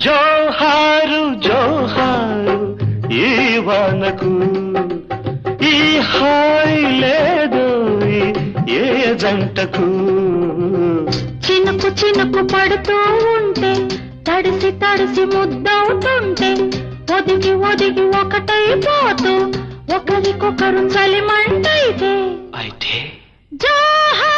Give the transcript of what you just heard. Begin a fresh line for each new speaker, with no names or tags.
జోహారు జోహారు ఈ వానకు, ఈ హాయి లేదు ఏ జంటకు.
చినుకు చినుకు పడుతూ ఉంటే, తడిసి తడిసి ముద్దవుతుంటే, ఒదిగి ఒదిగి ఒకటైపోతూ ఒకరికొకరు చలిమంటైతే
అయితే
జోహారు